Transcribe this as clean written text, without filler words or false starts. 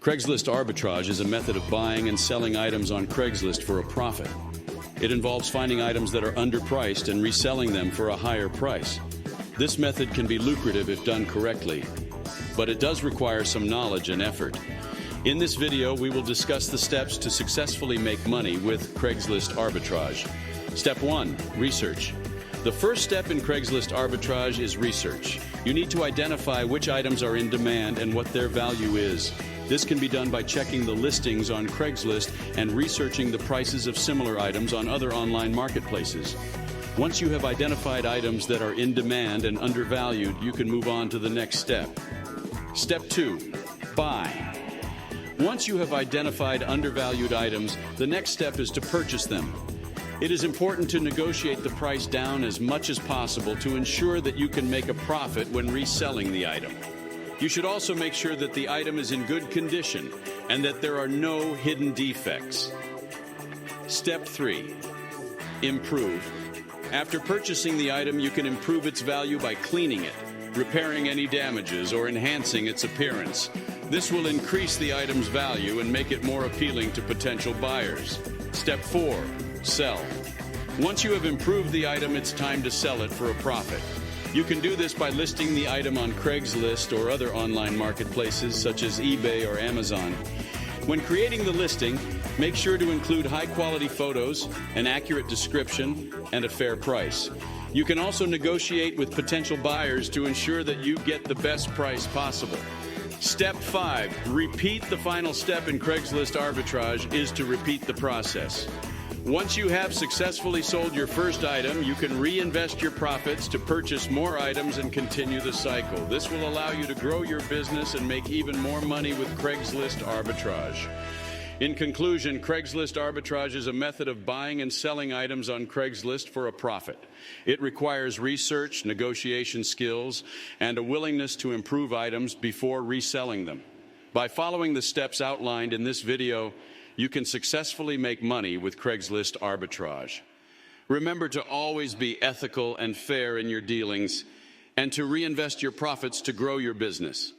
Craigslist arbitrage is a method of buying and selling items on Craigslist for a profit. It involves finding items that are underpriced and reselling them for a higher price. This method can be lucrative if done correctly, but it does require some knowledge and effort. In this video, we will discuss the steps to successfully make money with Craigslist arbitrage. Step 1. Research. The first step in Craigslist arbitrage is research. You need to identify which items are in demand and what their value is. This can be done by checking the listings on Craigslist and researching the prices of similar items on other online marketplaces. Once you have identified items that are in demand and undervalued, you can move on to the next step. Step 2. Buy. Once you have identified undervalued items, the next step is to purchase them. It is important to negotiate the price down as much as possible to ensure that you can make a profit when reselling the item. You should also make sure that the item is in good condition and that there are no hidden defects. Step 3. Improve. After purchasing the item, you can improve its value by cleaning it, repairing any damages, or enhancing its appearance. This will increase the item's value and make it more appealing to potential buyers. Step 4. Sell. Once you have improved the item, it's time to sell it for a profit. You can do this by listing the item on Craigslist or other online marketplaces such as eBay or Amazon. When creating the listing, make sure to include high-quality photos, an accurate description, and a fair price. You can also negotiate with potential buyers to ensure that you get the best price possible. Step 5. Repeat. The final step in Craigslist arbitrage is to repeat the process. Once you have successfully sold your first item, you can reinvest your profits to purchase more items and continue the cycle. This will allow you to grow your business and make even more money with Craigslist arbitrage. In conclusion, Craigslist arbitrage is a method of buying and selling items on Craigslist for a profit. It requires research, negotiation skills, and a willingness to improve items before reselling them. By following the steps outlined in this video, you can successfully make money with Craigslist arbitrage. Remember to always be ethical and fair in your dealings and to reinvest your profits to grow your business.